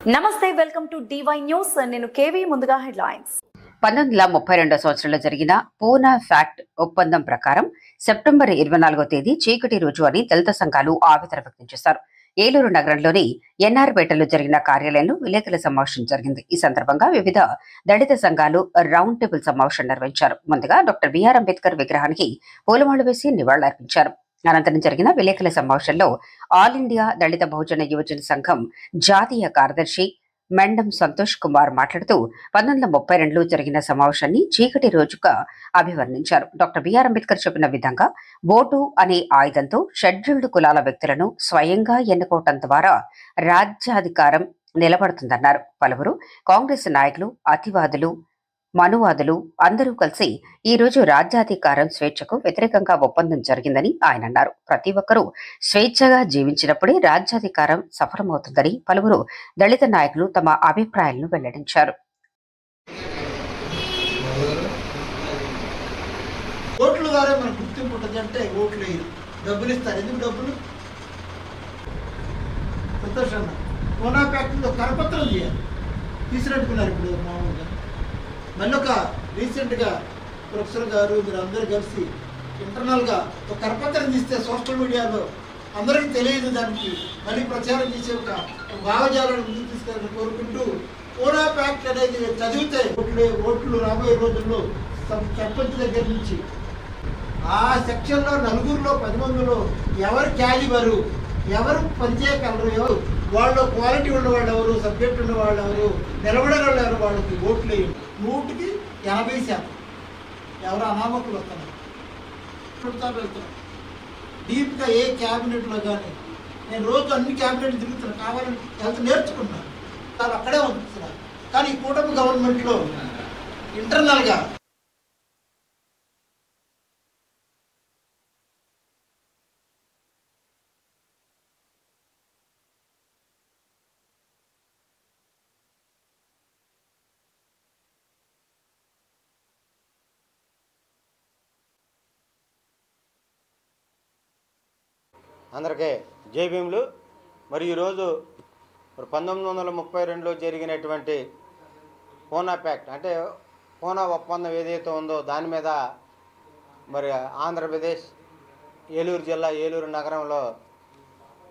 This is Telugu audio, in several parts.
నమస్తే, వెల్కమ్ టు డివై న్యూస్. నేను కేవీ. ముందుగా హెడ్లైన్స్. 1932 సంవత్సరంలో జరిగిన పూనా ఫ్యాక్ట్ ఒప్పందం ప్రకారం సెప్టెంబర్ 24వ తేదీ చీకటి రోజు అని దళిత సంఘాలు ఆవేదన వ్యక్తం చేశారు. ఏలూరు నగరంలోని ఎన్ఆర్పేటలో జరిగిన కార్యాలయంలో విలేకరుల సమావేశం జరిగింది. ఈ సందర్భంగా వివిధ దళిత సంఘాలు రౌండ్ టేబుల్ సమావేశం నిర్వహించారు. ముందుగా డాక్టర్ బిఆర్ అంబేద్కర్ విగ్రహానికి పూలమాల వేసి నివాళులర్పించారు. అనంతరం జరిగిన విలేకరుల సమావేశంలో ఆల్ ఇండియా దళిత బహుజన యువజన సంఘం జాతీయ కార్యదర్శి మెండం సంతోష్ కుమార్ మాట్లాడుతూ 1932లో జరిగిన సమావేశాన్ని చీకటి రోజుగా అభివర్ణించారు. డాక్టర్ బిఆర్ అంబేద్కర్ చెప్పిన విధంగా ఓటు అనే ఆయుధంతో షెడ్యూల్డ్ కులాల వ్యక్తులను స్వయంగా ఎన్నుకోవటం ద్వారా రాజ్యాధికారం నిలబడుతుందన్నారు. పలువురు కాంగ్రెస్ నాయకులు, అతివాదులు, మనువాదులు అందరూ కలిసి ఈ రోజు రాజ్యాధికారం స్వేచ్ఛకు వ్యతిరేకంగా ఒప్పందం జరిగిందని ఆయన అన్నారు. ప్రతి ఒక్కరూ స్వేచ్ఛగా జీవించినప్పుడే రాజ్యాధికారం సఫలమవుతుందని పలువురు దళిత నాయకులు తమ అభిప్రాయాలను వెల్లడించారు. ఓట్ల ద్వారా మనకు గుర్తింపు ఉంటుంది అంటే ఓట్లు వేయరు, డబ్బులు ఇస్తారు. ఎందుకు డబ్బులు? సంతోషం. పూనా ఫ్యాక్టరీలో కరపత్రం చేయాలి, తీసినట్టుకున్నారు. ఇప్పుడు మామూలుగా మళ్ళీ ఒక రీసెంట్గా ప్రొఫెసర్ గారు మీరు అందరూ కలిసి ఇంటర్నల్గా ఒక కరపత్రం తీస్తే సోషల్ మీడియాలో అందరికీ తెలియదు, దానికి మళ్ళీ ప్రచారం చేసే ఒక భావజాలను ముందుకు తీసుకెళ్ళాలని కోరుకుంటూ పూనా ఫ్యాక్ట్ అనేది చదివితే ఓట్లు రాబోయే రోజుల్లో సర్పంచ్ దగ్గర నుంచి ఆ సెక్షన్లో నలుగురిలో 10 మందిలో ఎవరు క్యాలిబరు, ఎవరు పనిచేయగలరు, ఎవరు వాళ్ళు క్వాలిటీ ఉన్నవాళ్ళు ఎవరు, సబ్జెక్ట్ ఉన్నవాళ్ళు ఎవరు, నిలబడగలరు ఎవరు, వాళ్ళకి ఓట్లు వేయండి. 100కి 80% ఎవరు అనామకులు వస్తున్నారు, వెళ్తున్నారు. డీప్గా ఏ క్యాబినెట్లో కానీ నేను రోజు అన్ని క్యాబినెట్లు తిరుగుతున్నాను, కావాలని వెళ్తూ నేర్చుకుంటున్నాను. వాళ్ళు అక్కడే పంపిస్తున్నారు. కానీ ఈ కూటమి గవర్నమెంట్లో ఇంటర్నల్గా అందరికీ జై భీములు. మరి ఈరోజు 1932లో జరిగినటువంటి పూనా ప్యాక్ట్ అంటే పూనా ఒప్పందం ఏదైతే ఉందో దాని మీద మరి ఆంధ్రప్రదేశ్ ఏలూరు జిల్లా ఏలూరు నగరంలో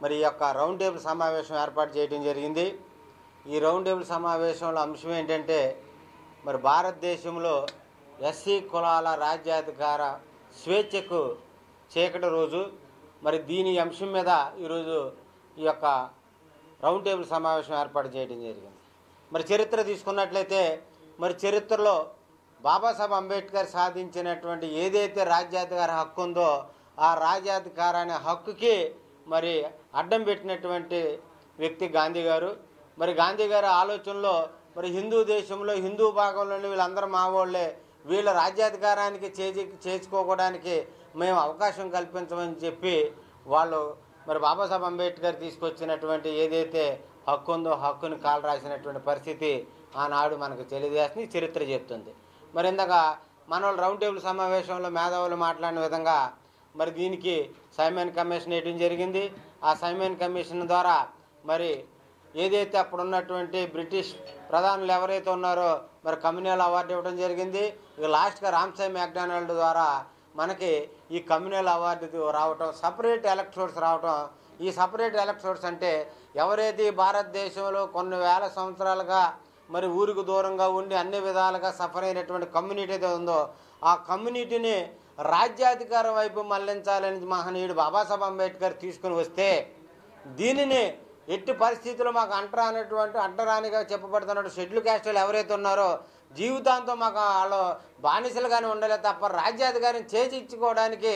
మరి ఈ యొక్క రౌండ్ టేబుల్ సమావేశం ఏర్పాటు చేయడం జరిగింది. ఈ రౌండ్ టేబుల్ సమావేశంలో అంశం ఏంటంటే మరి భారతదేశంలో ఎస్సీ కులాల రాజ్యాధికార స్వేచ్ఛకు చీకటి రోజు. మరి దీని అంశం మీద ఈరోజు ఈ యొక్క రౌండ్ టేబుల్ సమావేశం ఏర్పాటు చేయడం జరిగింది. మరి చరిత్ర తీసుకున్నట్లయితే మరి చరిత్రలో బాబాసాహెబ్ అంబేద్కర్ సాధించినటువంటి ఏదైతే రాజ్యాధికార హక్కు ఉందో ఆ రాజ్యాధికారాన్ని హక్కుకి మరి అడ్డం పెట్టినటువంటి వ్యక్తి గాంధీ గారు. మరి గాంధీ గారి ఆలోచనలో మరి హిందూ దేశంలో హిందూ భాగంలోని వీళ్ళందరూ మా వాళ్ళే, వీళ్ళ రాజ్యాధికారానికి చేసుకోవడానికి మేము అవకాశం కల్పించమని చెప్పి వాళ్ళు మరి బాబాసాహెబ్ అంబేద్కర్ తీసుకొచ్చినటువంటి ఏదైతే హక్కు ఉందో హక్కుని కాలు రాసినటువంటి పరిస్థితి ఆనాడు మనకు తెలియజేస్తుంది, చరిత్ర చెప్తుంది. మరి ఇందాక మన వాళ్ళు రౌండ్ టేబుల్ సమావేశంలో మేధావులు మాట్లాడిన విధంగా మరి దీనికి సైమన్ కమిషన్ వేయడం జరిగింది. ఆ సైమన్ కమిషన్ ద్వారా మరి ఏదైతే అప్పుడు ఉన్నటువంటి బ్రిటిష్ ప్రధానులు ఎవరైతే ఉన్నారో మరి కమ్యూనల్ అవార్డు ఇవ్వడం జరిగింది. ఇక లాస్ట్గా రామ్సై మెక్డానల్డ్ ద్వారా మనకి ఈ కమ్యూనల్ అవార్డు రావటం, సపరేట్ ఎలక్టోర్స్ రావటం. ఈ సపరేట్ ఎలక్టోర్స్ అంటే ఎవరైతే భారతదేశంలో కొన్ని వేల సంవత్సరాలుగా మరి ఊరికి దూరంగా ఉండి అన్ని విధాలుగా సఫర్ అయినటువంటి కమ్యూనిటీ అయితే ఉందో ఆ కమ్యూనిటీని రాజ్యాధికారం వైపు మళ్లించాలని మహనీయుడు బాబాసాహెబ్ అంబేద్కర్ తీసుకుని వస్తే దీనిని ఎట్టి పరిస్థితుల్లో మాకు అంటరానిగా చెప్పబడుతున్నట్టు షెడ్యూల్ క్యాస్టులు ఎవరైతే ఉన్నారో జీవితాంతం మాకు వాళ్ళు బానిసలుగానే ఉండాలి తప్ప రాజ్యాధికారం చేజిచ్చుకోవడానికి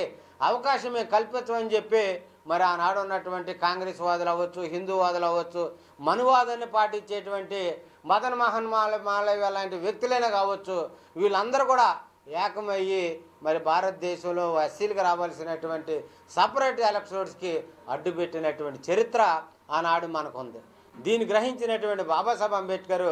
అవకాశం మేము కల్పించమని చెప్పి మరి ఆనాడు ఉన్నటువంటి కాంగ్రెస్ వాదులు అవ్వచ్చు, హిందూవాదులు అవ్వచ్చు, మనువాదాన్ని పాటించేటువంటి మదన్ మోహన్ మాలవ్య లాంటి వ్యక్తులైనా కావచ్చు, వీళ్ళందరూ కూడా ఏకమయ్యి మరి భారతదేశంలో ఎస్సీలకు రావాల్సినటువంటి సపరేట్ ఎలక్షన్స్కి అడ్డుపెట్టినటువంటి చరిత్ర ఆనాడు మనకు ఉంది. దీన్ని గ్రహించినటువంటి బాబాసాహెబ్ అంబేద్కర్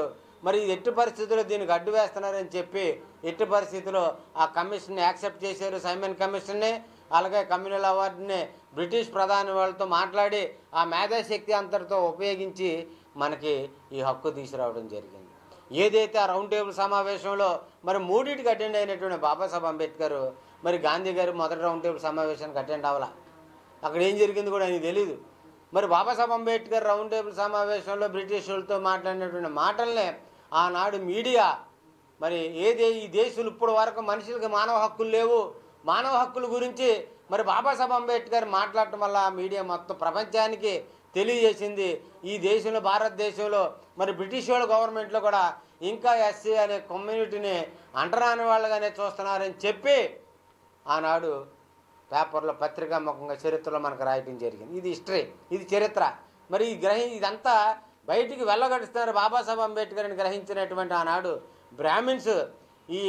మరి ఎట్టి పరిస్థితుల్లో దీనికి అడ్డు వేస్తున్నారని చెప్పి ఎట్టి పరిస్థితుల్లో ఆ కమిషన్ని యాక్సెప్ట్ చేశారు, సైమన్ కమిషన్ని. అలాగే కమ్యూనల్ అవార్డుని బ్రిటిష్ ప్రధాని వాళ్ళతో మాట్లాడి ఆ మేధాశక్తి అంతటితో ఉపయోగించి మనకి ఈ హక్కు తీసుకురావడం జరిగింది. ఏదైతే ఆ రౌండ్ టేబుల్ సమావేశంలో మరి మూడింటికి అటెండ్ అయినటువంటి బాబాసాహెబ్ అంబేద్కర్ మరి గాంధీ గారు మొదటి రౌండ్ టేబుల్ సమావేశానికి అటెండ్ అవ్వాల. అక్కడ ఏం జరిగింది కూడా ఆయనకు తెలీదు. మరి బాబాసాహెబ్ అంబేద్కర్ రౌండ్ టేబుల్ సమావేశంలో బ్రిటిష్ వాళ్ళతో మాట్లాడినటువంటి మాటలనే ఆనాడు మీడియా మరి ఈ దేశంలో ఇప్పుడు వరకు మనుషులకి మానవ హక్కులు లేవు, మానవ హక్కుల గురించి మరి బాబాసాహెబ్ అంబేద్కర్ మాట్లాడటం వల్ల మీడియా మొత్తం ప్రపంచానికి తెలియజేసింది. ఈ దేశంలో భారతదేశంలో మరి బ్రిటిష్ వాళ్ళ గవర్నమెంట్లో కూడా ఇంకా ఎస్సీ అనే కమ్యూనిటీని అంటరాని వాళ్ళగానే చూస్తున్నారని చెప్పి ఆనాడు పేపర్లో పత్రికాముఖంగా చరిత్రలో మనకు రాయటం జరిగింది. ఇది హిస్టరీ, ఇది చరిత్ర. మరి ఇదంతా బయటికి వెళ్ళగడుస్తున్నారు బాబాసాహెబ్ అంబేద్కర్ని గ్రహించినటువంటి ఆనాడు బ్రాహ్మిన్స్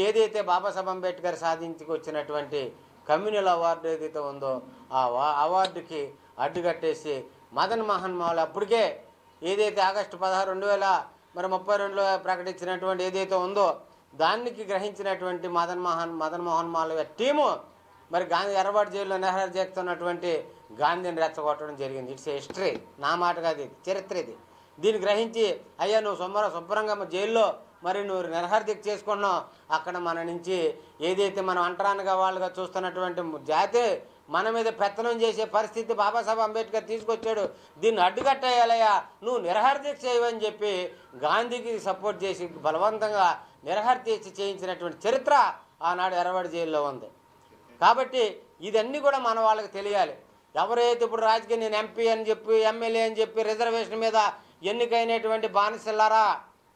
ఏదైతే బాబాసాహెబ్ అంబేద్కర్ సాధించుకొచ్చినటువంటి కమ్యూనల్ అవార్డు ఏదైతే ఉందో ఆ అవార్డుకి అడ్డుకట్టేసి మదన్ మోహన్ మాలవ్య అప్పటికే ఏదైతే ఆగస్టు 16, 2032లో ప్రకటించినటువంటి ఏదైతే ఉందో దానికి గ్రహించినటువంటి మదన్ మోహన్ మాలవ్య టీము మరి గాంధీ ఎర్రబాటు జైల్లో నెహ్రూ చేస్తున్నటువంటి గాంధీని రెచ్చగొట్టడం జరిగింది. ఇట్స్ హిస్టరీ, నా మాట కాదు, చరిత్ర ఇది. దీన్ని గ్రహించి అయ్యా నువ్వు శుభ్రంగా జైల్లో మరి నువ్వు నిరహారదీక్ష చేసుకున్నావు, అక్కడ మన నుంచి ఏదైతే మనం అంటరానిగా వాళ్ళుగా చూస్తున్నటువంటి జాతి మన మీద పెత్తనం చేసే పరిస్థితి బాబాసాహెబ్ అంబేద్కర్ తీసుకొచ్చాడు, దీన్ని అడ్డుకట్టేయాలయ్యా, నువ్వు నిరహారదీక్ష చేయవని చెప్పి గాంధీకి సపోర్ట్ చేసి బలవంతంగా నిరహారదీక్ష చేయించినటువంటి చరిత్ర ఆనాడు ఎర్రవాడి జైల్లో ఉంది. కాబట్టి ఇదన్నీ కూడా మన వాళ్ళకి తెలియాలి. ఎవరైతే ఇప్పుడు రాజకీయ నేను ఎంపీ అని చెప్పి ఎమ్మెల్యే అని చెప్పి రిజర్వేషన్ మీద ఎన్నికైనటువంటి బానిసలారా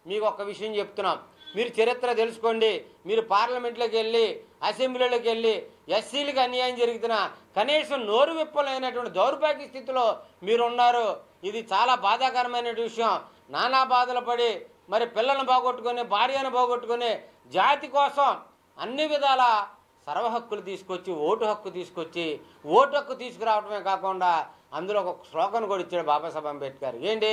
మీకు ఒక విషయం చెప్తున్నాం, మీరు చరిత్ర తెలుసుకోండి. మీరు పార్లమెంట్లోకి వెళ్ళి అసెంబ్లీలోకి వెళ్ళి ఎస్సీలకు అన్యాయం జరుగుతున్నా కనీసం నోరు విప్పలేనటువంటి దౌర్భాగ్య స్థితిలో మీరున్నారు. ఇది చాలా బాధాకరమైన విషయం. నానా బాధలు పడి మరి పిల్లలను పోగొట్టుకొని భార్యను పోగొట్టుకొని జాతి కోసం అన్ని విధాల సర్వ హక్కులు తీసుకొచ్చి ఓటు హక్కు తీసుకురావడమే కాకుండా అందులో ఒక శ్లోకం కూడా ఇచ్చాడు బాబాసాహెబ్ అంబేద్కర్. ఏంటి?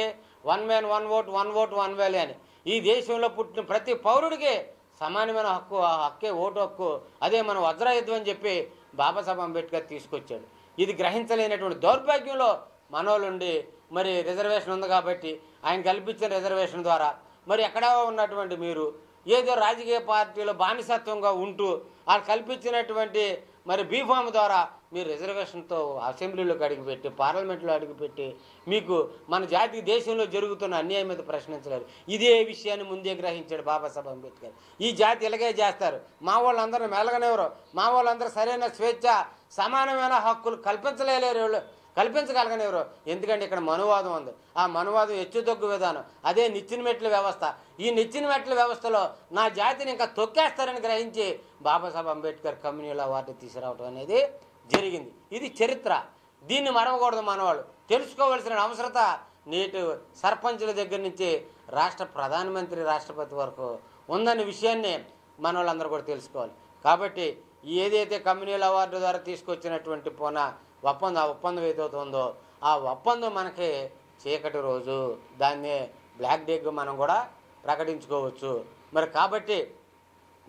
1 man 1 vote 1 vote 1 value అని. ఈ దేశంలో పుట్టిన ప్రతి పౌరుడికి సమానమైన హక్కు, ఆ హక్కే ఓటు హక్కు, అదే మనం వజ్రాయుధం అని చెప్పి బాబాసాహెబ్ అంబేద్కర్ తీసుకొచ్చాడు. ఇది గ్రహించలేనటువంటి దౌర్భాగ్యంలో మనోళ్ళుండి మరి రిజర్వేషన్ ఉంది కాబట్టి ఆయన కల్పించిన రిజర్వేషన్ ద్వారా మరి ఎక్కడా ఉన్నటువంటి మీరు ఏదో రాజకీయ పార్టీలో బానిసత్వంగా ఉంటూ వాళ్ళు కల్పించినటువంటి మరి బీఫామ్ ద్వారా మీరు రిజర్వేషన్తో అసెంబ్లీలోకి అడుగుపెట్టి పార్లమెంట్లో అడుగుపెట్టి మీకు మన జాతి దేశంలో జరుగుతున్న అన్యాయం మీద ప్రశ్నించలేరు. ఇదే విషయాన్ని ముందే గ్రహించాడు బాబాసాహెబ్ అంబేద్కర్. ఈ జాతి ఇలాగే చేస్తారు, మా వాళ్ళందరూ మెలగనివ్వరు, మా వాళ్ళందరూ సరైన స్వేచ్ఛ సమానమైన హక్కులు కల్పించగలగనివ్వరు. ఎందుకంటే ఇక్కడ మనువాదం ఉంది. ఆ మనువాదం హెచ్చుతగ్గు విధానం, అదే నిచ్చిన మెట్ల వ్యవస్థ. ఈ నిచ్చిన మెట్ల వ్యవస్థలో నా జాతిని ఇంకా తొక్కేస్తారని గ్రహించి బాబాసాహెబ్ అంబేద్కర్ కమ్యూనల్ అవార్డు తీసుకురావడం అనేది జరిగింది. ఇది చరిత్ర, దీన్ని మరవకూడదు. మనవాళ్ళు తెలుసుకోవాల్సిన అవసరత నేటి సర్పంచుల దగ్గర నుంచి రాష్ట్ర ప్రధానమంత్రి రాష్ట్రపతి వరకు ఉందన్న విషయాన్ని మన వాళ్ళందరూ కూడా తెలుసుకోవాలి. కాబట్టి ఏదైతే కమ్యూనల్ అవార్డు ద్వారా తీసుకొచ్చినటువంటి ఒప్పందం ఏదైతే ఉందో ఆ ఒప్పందం మనకి చీకటి రోజు, దాన్ని బ్లాక్ డేగా మనం కూడా ప్రకటించుకోవచ్చు. మరి కాబట్టి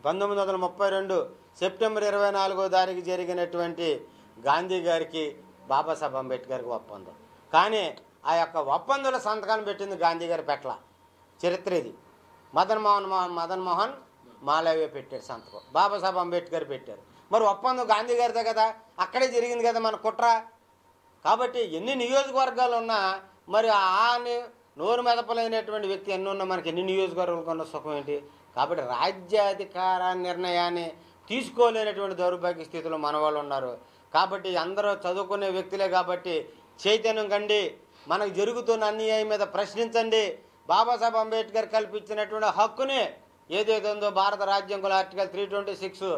1932 సెప్టెంబర్ 24వ తారీఖు జరిగినటువంటి గాంధీ గారికి బాబాసాహెబ్ అంబేద్కర్కి ఒప్పందం. కానీ ఆ యొక్క ఒప్పందంలో సంతకాన్ని పెట్టింది గాంధీ గారి పెట్ల. చరిత్ర ఇది. మదన్ మోహన్ మాలవ్య పెట్టాడు సంతకం, బాబాసాహెబ్ అంబేద్కర్ పెట్టారు. మరి ఒప్పందం గాంధీ గారిదే కదా, అక్కడే జరిగింది కదా మన కుట్ర. కాబట్టి ఎన్ని నియోజకవర్గాలు ఉన్నా మరి నోరు మెదపలేనటువంటి వ్యక్తి ఎన్ని ఉన్నా మనకి ఎన్ని నియోజకవర్గాలకు ఉన్న సుఖం ఏంటి? కాబట్టి రాజ్యాధికార నిర్ణయాన్ని తీసుకోలేనటువంటి దౌర్భాగ్య స్థితిలో మన వాళ్ళు ఉన్నారు. కాబట్టి అందరూ చదువుకునే వ్యక్తులే కాబట్టి చైతన్యం కండి, మనకు జరుగుతున్న అన్యాయం మీద ప్రశ్నించండి. బాబాసాహెబ్ అంబేద్కర్ కల్పించినటువంటి హక్కుని ఏదైతే ఉందో భారత రాజ్యాంగంలో ఆర్టికల్ 326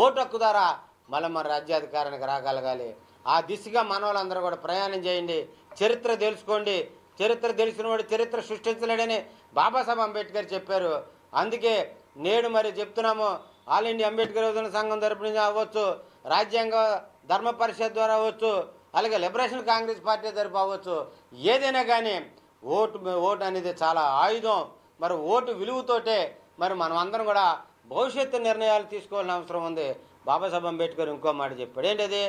ఓటు హక్కు ద్వారా మళ్ళీ మన రాజ్యాధికారానికి రాగలగాలి. ఆ దిశగా మన వాళ్ళందరూ కూడా ప్రయాణం చేయండి. చరిత్ర తెలుసుకోండి. చరిత్ర తెలిసిన వాడు చరిత్ర సృష్టించలేడని బాబాసాహెబ్ అంబేద్కర్ చెప్పారు. అందుకే నేడు మరి చెప్తున్నాము, ఆల్ ఇండియా అంబేద్కర్ యువజన సంఘం తరపు నుంచి అవ్వచ్చు, రాజ్యాంగ ధర్మ పరిషత్ ద్వారా అవ్వచ్చు, అలాగే లిబరేషన్ కాంగ్రెస్ పార్టీ తరపు అవ్వచ్చు, ఏదైనా కానీ ఓటు అనేది చాలా ఆయుధం. మరి ఓటు విలువతోటే మరి మనం అందరం కూడా భవిష్యత్తు నిర్ణయాలు తీసుకోవాల్సిన అవసరం ఉంది. బాబాసాహెబ్ అంబేద్కర్ ఇంకో మాట చెప్పాడు. ఏంటది?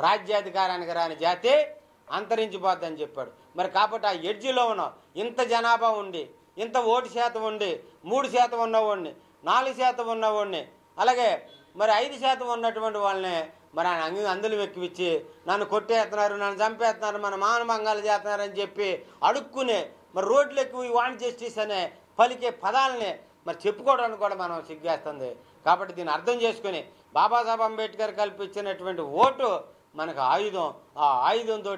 రాజ్యాధికారానికి రాని జాతి అంతరించిపోద్దని చెప్పాడు. మరి కాబట్టి ఆ ఎడ్జిలో ఉన్నాం, ఇంత జనాభా ఉండి, ఇంత ఓటు శాతం ఉండి, 3% ఉన్నవాడిని, 4% ఉన్నవాడిని, అలాగే మరి 5% ఉన్నటువంటి వాళ్ళని మరి ఆయన అందులు వెక్కివిచ్చి నన్ను కొట్టేస్తున్నారు, నన్ను చంపేస్తున్నారు, మన మానభంగాలు చేస్తున్నారని చెప్పి అడుక్కునే మరి రోడ్లు ఎక్కువ వాంట్ జస్టిస్ అనే పలికే పదాలని మరి చెప్పుకోవడానికి కూడా మనం సిగ్గేస్తుంది. కాబట్టి దీన్ని అర్థం చేసుకుని బాబాసాహెబ్ అంబేద్కర్ కల్పించినటువంటి ఓటు మనకు ఆయుధం. ఆ ఆయుధంతో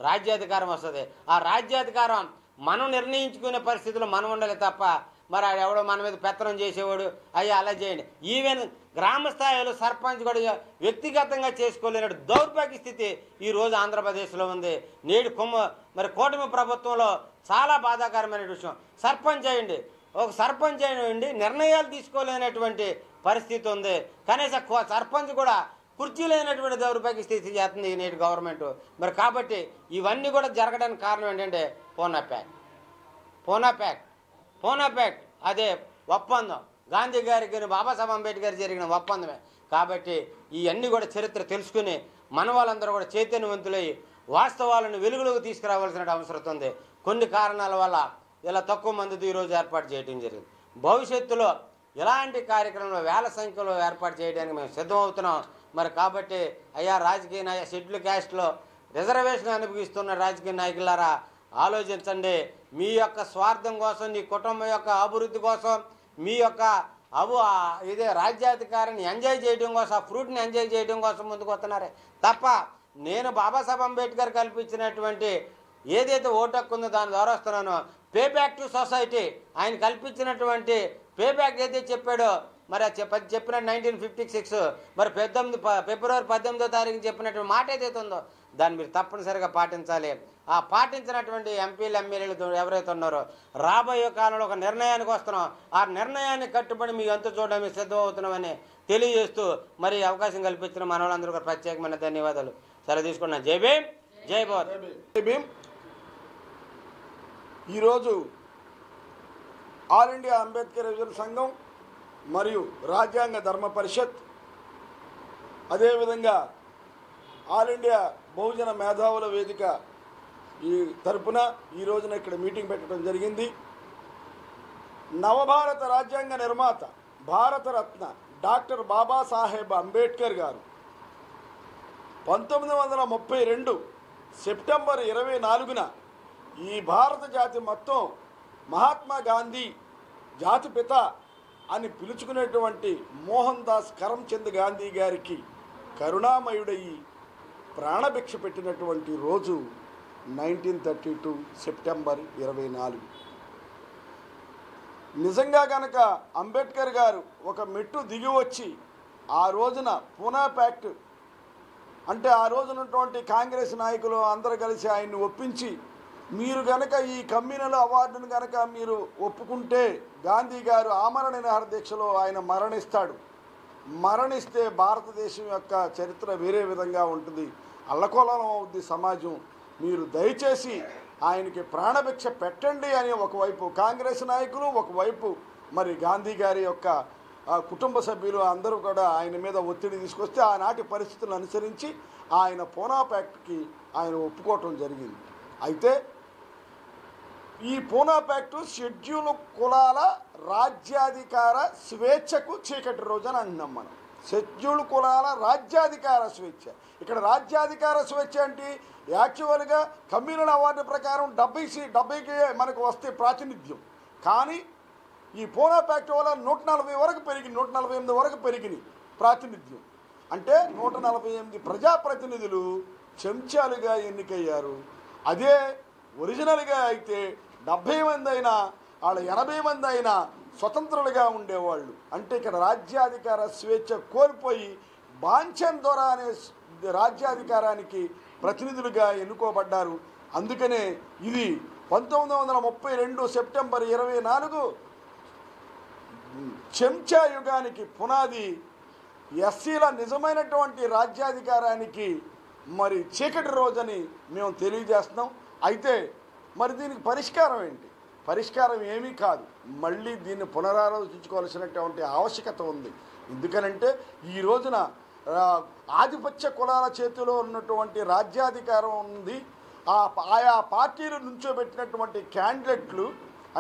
రాజ్యాధికారం వస్తుంది. ఆ రాజ్యాధికారం మనం నిర్ణయించుకునే పరిస్థితుల్లో మనం ఉండాలి తప్ప మరి ఎవడో మన మీద పెత్తనం చేసేవాడు అయ్యా అలా చేయండి. ఈవెన్ గ్రామ స్థాయిలో సర్పంచ్ కూడా వ్యక్తిగతంగా చేసుకోలేని దౌర్భాగ్య స్థితి ఈరోజు ఆంధ్రప్రదేశ్లో ఉంది. నేడు మరి కూటమి ప్రభుత్వంలో చాలా బాధాకరమైన విషయం. సర్పంచ్ అయ్యండి, ఒక సర్పంచ్ అయ్యండి నిర్ణయాలు తీసుకోలేనటువంటి పరిస్థితి ఉంది. కనీసం సర్పంచ్ కూడా కుర్చీ లేనటువంటి దౌర్భాగ్య స్థితి చేస్తుంది ఈ నేటి గవర్నమెంట్. మరి కాబట్టి ఇవన్నీ కూడా జరగడానికి కారణం ఏంటంటే పూనా ప్యాక్ట్ అదే ఒప్పందం, గాంధీ గారికి బాబాసాహెబ్ అంబేద్కర్ జరిగిన ఒప్పందమే. కాబట్టి ఇవన్నీ కూడా చరిత్ర తెలుసుకుని మన వాళ్ళందరూ కూడా చైతన్యవంతులై వాస్తవాలను వెలుగులోకి తీసుకురావాల్సిన అవసరం ఉంది. కొన్ని కారణాల వల్ల ఇలా తక్కువ మందితో ఈరోజు ఏర్పాటు చేయడం జరిగింది. భవిష్యత్తులో ఇలాంటి కార్యక్రమంలో వేల సంఖ్యలో ఏర్పాటు చేయడానికి మేము సిద్ధమవుతున్నాం. మరి కాబట్టి అయ్యా రాజకీయ షెడ్యూల్ క్యాస్ట్లో రిజర్వేషన్ అనుభవిస్తున్న రాజకీయ నాయకులారా ఆలోచించండి. మీ యొక్క స్వార్థం కోసం, నీ కుటుంబం యొక్క అభివృద్ధి కోసం, మీ యొక్క ఇదే రాజ్యాధికారాన్ని ఎంజాయ్ చేయడం కోసం, ఆ ఫ్రూట్ని ఎంజాయ్ చేయడం కోసం ముందుకు వస్తున్నారే తప్ప నేను బాబాసాహెబ్ అంబేద్కర్ కల్పించినటువంటి ఏదైతే ఓటు హక్కు ఉందో దాని ద్వారా వస్తున్నానో పే బ్యాక్ టు సొసైటీ, ఆయన కల్పించినటువంటి పే బ్యాక్ ఏదైతే చెప్పాడో మరి చెప్పిన 1956 మరి ఫిబ్రవరి 18వ తారీఖు చెప్పినటువంటి మాట ఏదైతే ఉందో దాన్ని మీరు తప్పనిసరిగా పాటించాలి. ఆ పాటించినటువంటి ఎంపీలు ఎమ్మెల్యేలు ఎవరైతే ఉన్నారో రాబోయే కాలంలో ఒక నిర్ణయానికి వస్తున్నాం. ఆ నిర్ణయాన్ని కట్టుబడి మీ అంతు చూడడానికి సిద్ధమవుతున్నామని తెలియజేస్తూ మరి అవకాశం కల్పించిన మన వాళ్ళందరూ కూడా ప్రత్యేకమైన ధన్యవాదాలు. సెలవు తీసుకున్నాను. జై భీమ్, జై భారత్. జై భీమ్. ఈరోజు ఆల్ ఇండియా అంబేద్కర్ యువజన సంఘం మరియు రాజ్యాంగ ధర్మ పరిషత్, అదేవిధంగా ఆల్ ఇండియా బహుజన మేధావుల వేదిక ఈ తరపున ఈ రోజున ఇక్కడ మీటింగ్ పెట్టడం జరిగింది. నవభారత రాజ్యాంగ నిర్మాత భారతరత్న డాక్టర్ బాబాసాహెబ్ అంబేద్కర్ గారు 1932 సెప్టెంబర్ 24న ఈ భారత జాతి మొత్తం మహాత్మా గాంధీ జాతిపిత అని పిలుచుకునేటువంటి మోహన్ దాస్ కరమ్చంద్ గాంధీ గారికి కరుణామయుడయి ప్రాణభిక్ష పెట్టినటువంటి రోజు 1932 సెప్టెంబర్ 24. నిజంగా కనుక అంబేద్కర్ గారు ఒక మెట్టు దిగి వచ్చి ఆ రోజున పూనా ప్యాక్ట్ అంటే ఆ రోజునటువంటి కాంగ్రెస్ నాయకులు అందరూ కలిసి ఆయన్ని ఒప్పించి మీరు కనుక ఈ కమ్యూనల్ అవార్డును కనుక మీరు ఒప్పుకుంటే గాంధీ గారు ఆమరణ నిరాహార దీక్షలో ఆయన మరణిస్తే భారతదేశం యొక్క చరిత్ర వేరే విధంగా ఉంటుంది, అల్లకొల్లం అవుద్ది సమాజం, మీరు దయచేసి ఆయనకి ప్రాణభిక్ష పెట్టండి అని ఒకవైపు కాంగ్రెస్ నాయకులు, ఒకవైపు మరి గాంధీ గారి యొక్క కుటుంబ సభ్యులు అందరూ కూడా ఆయన మీద ఒత్తిడి తీసుకొస్తే ఆనాటి పరిస్థితులను అనుసరించి ఆయన పూనా ప్యాక్ట్కి ఆయన ఒప్పుకోవటం జరిగింది. అయితే ఈ పూనా ప్యాక్టు షెడ్యూల్ కులాల రాజ్యాధికార స్వేచ్ఛకు చీకటి రోజు అని అంటున్నాం మనం. షెడ్యూల్ కులాల రాజ్యాధికార స్వేచ్ఛ. ఇక్కడ రాజ్యాధికార స్వేచ్ఛ అంటే యాక్చువల్గా కమ్యూనల్ అవార్డు ప్రకారం 70కి మనకు వస్తే ప్రాతినిధ్యం, కానీ ఈ పూనా ప్యాక్ట్ వల్ల 140 వరకు పెరిగింది, 148 వరకు పెరిగినాయి ప్రాతినిధ్యం. అంటే 148 ప్రజాప్రతినిధులు చెంచాలుగా ఎన్నికయ్యారు. అదే ఒరిజినల్గా అయితే 70 మంది అయినా వాళ్ళ 80 మంది అయినా స్వతంత్రులుగా ఉండేవాళ్ళు. అంటే ఇక్కడ రాజ్యాధికార స్వేచ్ఛ కోల్పోయి బాంఛన్ దొర అనే రాజ్యాధికారానికి ప్రతినిధులుగా ఎన్నుకోబడ్డారు. అందుకనే ఇది 1932 సెప్టెంబర్ 24 చెంచా యుగానికి పునాది, ఎస్సీల నిజమైనటువంటి రాజ్యాధికారానికి మరి చీకటి రోజని మేము తెలియజేస్తున్నాం. అయితే మరి దీనికి పరిష్కారం ఏంటి? పరిష్కారం ఏమీ కాదు, మళ్ళీ దీన్ని పునరాలోచించుకోవాల్సినటువంటి ఆవశ్యకత ఉంది. ఎందుకనంటే ఈ రోజున ఆధిపత్య కులాల చేతిలో ఉన్నటువంటి రాజ్యాధికారం ఉంది. ఆయా పార్టీలు నుంచోబెట్టినటువంటి క్యాండిడేట్లు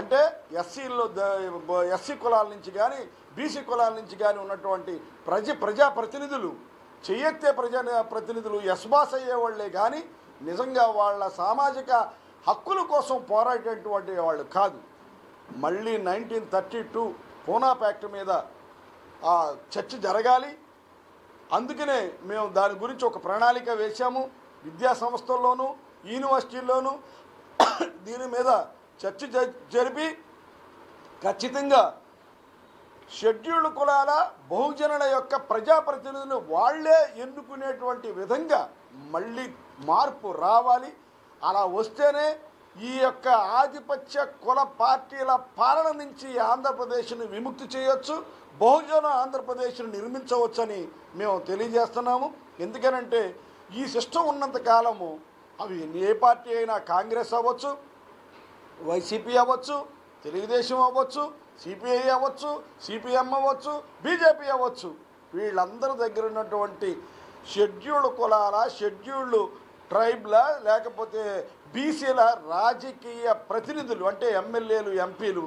అంటే ఎస్సీ కులాల నుంచి కానీ బీసీ కులాల నుంచి కానీ ఉన్నటువంటి ప్రజాప్రతినిధులు చెయ్యెత్తే ప్రతినిధులు ఎస్బాస్ అయ్యేవాళ్లే కానీ నిజంగా వాళ్ళ సామాజిక హక్కుల కోసం పోరాడేటువంటి వాళ్ళు కాదు. మళ్ళీ 1932 పూనా ప్యాక్ట్ మీద చర్చ జరగాలి. అందుకనే మేము దాని గురించి ఒక ప్రణాళిక వేశాము. విద్యా సంస్థల్లోనూ యూనివర్సిటీల్లోనూ దీని మీద చర్చ జరిపి ఖచ్చితంగా షెడ్యూల్డ్ కులాల బహుజనుల యొక్క ప్రజాప్రతినిధులు వాళ్లే ఎన్నుకునేటువంటి విధంగా మళ్ళీ మార్పు రావాలి. అలా వస్తేనే ఈ యొక్క ఆధిపత్య కుల పార్టీల పాలన నుంచి ఆంధ్రప్రదేశ్ను విముక్తి చేయొచ్చు, బహుజన ఆంధ్రప్రదేశ్ను నిర్మించవచ్చని మేము తెలియజేస్తున్నాము. ఎందుకనంటే ఈ సిస్టమ్ ఉన్నంత కాలము అవి ఏ పార్టీ అయినా కాంగ్రెస్ అవ్వచ్చు, వైసీపీ అవ్వచ్చు, తెలుగుదేశం అవ్వచ్చు, సిపిఐ అవ్వచ్చు, సిపిఎం అవ్వచ్చు, బీజేపీ అవ్వచ్చు, వీళ్ళందరి దగ్గర ఉన్నటువంటి షెడ్యూల్డ్ కులాల షెడ్యూల్డ్ ట్రైబ్ల లేకపోతే బీసీల రాజకీయ ప్రతినిధులు అంటే ఎమ్మెల్యేలు ఎంపీలు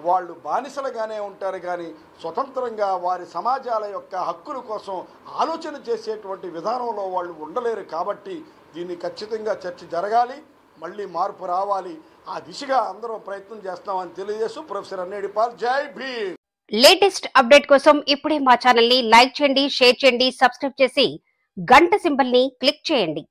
వాళ్ళు బానిసలుగానే ఉంటారు కానీ స్వతంత్రంగా వారి సమాజాల యొక్క హక్కుల కోసం ఆలోచన చేసేటువంటి విధానంలో వాళ్ళు ఉండలేరు. కాబట్టి దీన్ని ఖచ్చితంగా చర్చ జరగాలి, మళ్ళీ మార్పు రావాలి. ఆ దిశగా అందరం ప్రయత్నం చేస్తామని తెలియజేస్తూ ప్రొఫెసర్ అన్నేడిపాల్, జై భీమ్. లేటెస్ట్ అప్డేట్ కోసం ఇప్పుడే మా ఛానల్ ని లైక్ చేయండి, షేర్ చేయండి, సబ్స్క్రైబ్ చేసి గంట సింబల్ ని క్లిక్ చేయండి.